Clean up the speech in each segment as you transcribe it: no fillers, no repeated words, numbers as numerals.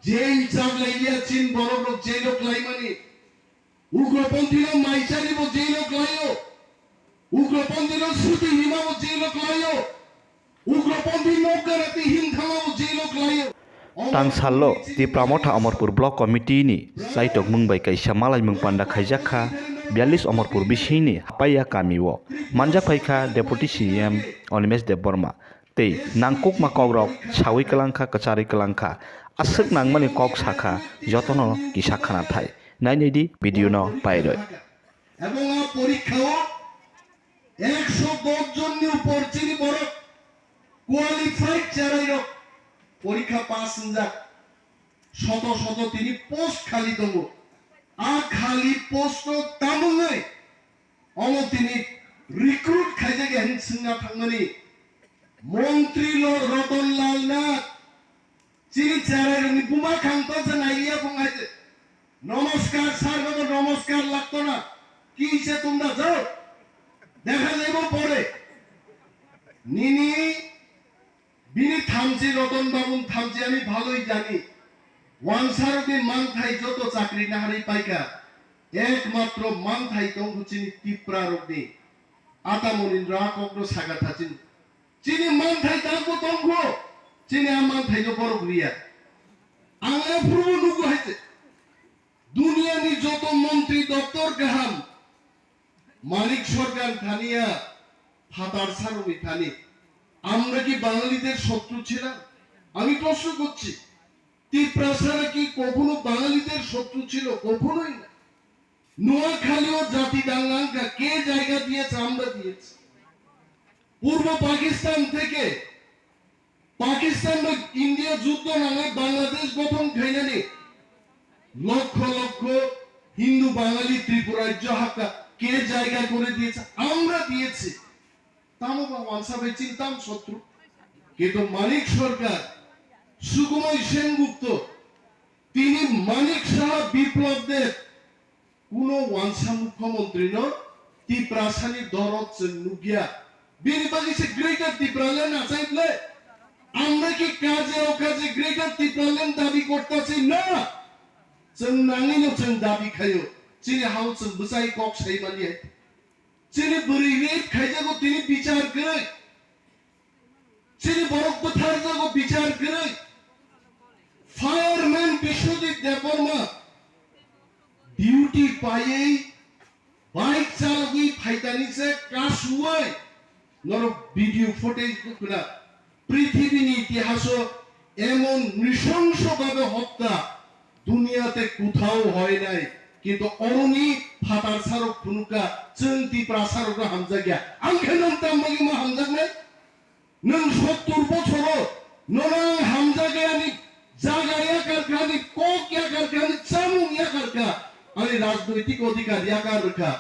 যেই চাগলাইয়া চিন বড় লোক যেই লোক লাইমানি উগ্রপন্থীর মাইচারিব যেই লোক লাইও উগ্রপন্থীর শ্রুতি হিমাব যেই লোক লাইও উগ্রপন্থী নৌকারাতি হিমথামাব যেই লোক লাইও Tang salo Tipra Motha Amarpur Block Committee ni saitok mungbai kaisa Malaima Panda khaijakha 42 Amarpur bisini Hapaiya kamiwo manjak phaikha Deputy Cem Animesh Debbarma tei nangkokma kokrok sawi kelangkha kachari kelangkha asuk nangmani kok sakha jotono kisakhana thai nainedi video no pairoi এবং পরীক্ষাও 110 জন নি উপর চিনি বড় qualified চারাইর পরীক্ষা pass যা শত শত তিনি পোস্ট খালি দেব আর খালি পোস্ট তামুঙ্গাই অন তিনি রিক্রুট খাইজে গেন সিংনা থাংমানি মন্ত্রী রতনলাল নাথ চিনি চারাইরনি বুমা খাংতো যে নাইয়া বুঙাইছে নমস্কার স্যার বাবা নমস্কার লাগতো না কি সে তোমরা যাও দেখা যাইব পরে নিনি বিনি থামছি রতন বাবুন থামছি আমি ভালোই জানি ওয়ানসারকে মানথাই যত চাকরি না হারি পাইকা একমাত্র মানথাই তংচিনি টিপ্রা রোগনি আতামরিন্দ্র কগ্র সাগা থাচিন চিনি মানথাই তাকো তংগ চিনি আমানথাই তো বড় গ্রিয়া আঙে প্রভু নুগু হইছে দুনিয়ানি যত মন্ত্রী দপ্তর গাহাম মালিক সরকার থানিয়া ফাতার সারমি থানি আমরা কি বাঙালিদের শত্রু ছিলাম আমি প্রশ্ন করছি ত্রিপুরা ছাড়া কি কখনো বাঙালিদের শত্রু ছিল কখনোই না নোয়াখালী ও জাতি দাঙ্গা কে জায়গা দিয়েছে আমরা দিয়েছি পূর্ব পাকিস্তান থেকে পাকিস্তান বা ইন্ডিয়া যুদ্ধ নামে বাংলাদেশ গঠন খাইনানি লক্ষ লক্ষ হিন্দু বাঙালি ত্রিপুরা রাজ্য হাক্কা কে জায়গা করে দিয়েছে আমরা দিয়েছি তামবা ওয়ানসাবে চিন্তাম শত্রু কিন্তু মানিক সরকার সুকুমার সেনগুপ্ত তিনি মানিক সাহা বিপ্লবদের কোন ওয়ানসা মুখ্যমন্ত্রী ন ত্রিপ্রাসানি দরদ নুগিয়া বিনিবাজি সে গ্রেটার ত্রিপ্রালেন আসাইলে আমরা কি কাজে ও কাজে গ্রেটার ত্রিপ্রালেন দাবি করতেছি না जों नाङैनो जों दाबि खायो चिनि हाउ जों बुजाय कक साइमानि चिनि बोरै रेप खायजागो तिनि बिचार गै चिनि बरक बोथार जागो बिचार गै fireman Biswadeep Debbarma duty पायै bike चालकै फाइदानि से कासुयै नर भिडियो फुटेज गुना पृथ्वीनि इतिहासो एमन नृशंसभाবে हत्या দুনিয়াতে কোথাও হয় নাই কিন্তু অরনি ফাটার সারক ফুনুকা চন্তি প্রাসারক হামজা গিয়া আংখে নম তামবাগি মা হামজা নাই নং 70 বছর নং হামজা গিয়ানি জাগায়া কারখানি কোকিয়া কারখানি চামুনিয়া কারখা আমি রাজনৈতিক অধিকার ইয়াকার রাখা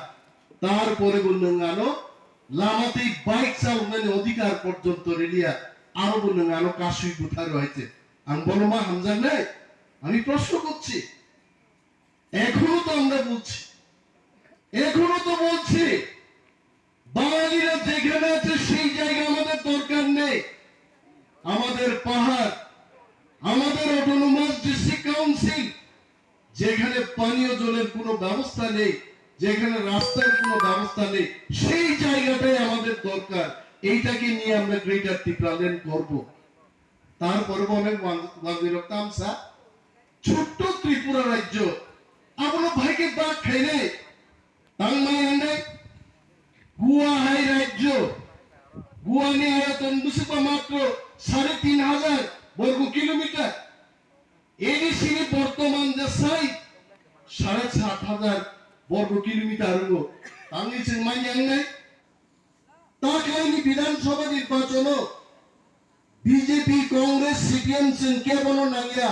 তারপরে বলনগানো লামাতেই বাইক চালানোর অধিকার পর্যন্ত রেলিয়া আরো বলনগানো কাশুই কোথা রয়েছে আং বলো মা হামজা নাই আমি প্রশ্ন করছি এখনো তো আমরা বলছি এখনো তো বলছি বাঙালিরা যেখানে আছে সেই জায়গা আমাদের দরকার নেই আমাদের পাহাড় আমাদের অটোনোমাস ডিস্ট্রিক্ট কাউন্সিল যেখানে পানীয় জলের কোনো ব্যবস্থা নেই যেখানে রাস্তার কোনো ব্যবস্থা নেই সেই জায়গাটাই আমাদের দরকার এইটাকে নিয়ে আমরা গ্রেটার ত্রিপুরাল্যান্ড করব তারপরে অনেক তামসা ছোট্ট ত্রিপুরা রাজ্য আপনার ভাইকে বাঘ খাইলে তাংমাই গুয়া হাই রাজ্য গুয়া নিয়ে আয়তন বুঝিবা মাত্র ৩৫০০ বর্গ কিলোমিটার এডিসিনি বর্তমান যে সাইজ ৭৫০০ বর্গ কিলোমিটার হলো আমি মাইয়াং নাই তাকাইনি বিধানসভা নির্বাচন বিজেপি কংগ্রেস সিপিএম কেবল নাগিয়া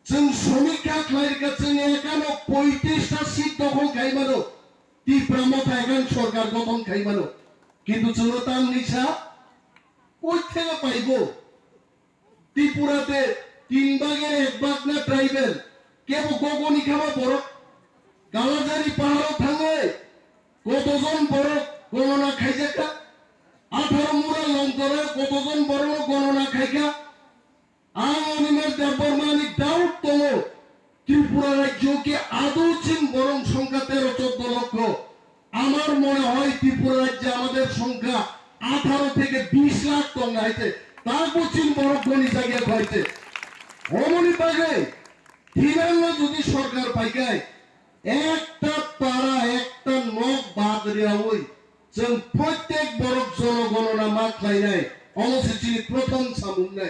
जों समीक्षा खालायगा जों एकानो 35টা সিট দখল খাইমানো ত্রিপুরা মথা এখন সরকার গঠন খাইমানো কিন্তু जों তাম নিছা কই থেকে পাইবো ত্রিপুরাতে 3 ভাগের 1 ভাগ না ট্রাইবেল কেবো গগনি খাওয়া বড় গালাজারি পাহাড় থাঙে কতজন বড় গণনা খাইজাকা 18 মুরা লঙ্করে কতজন বড় গণনা খাইকা আম অনিমেষ দেববর্মানি দাও আমার মনে হয় ত্রিপুরা রাজ্যে আমাদের সংখ্যা 18 থেকে 20 লাখ টন হয়েছে তার পশ্চিম বরফ গণি জায়গা হয়েছে অমনি পাগে ফিনালো যদি সরকার পাইকায় একটা পাড়া একটা নখ বাদ রেয়া ওই जों प्रत्येक बरफ जनगणना मा खालायनाय अनुसूचिनि प्रथम सामुं नाय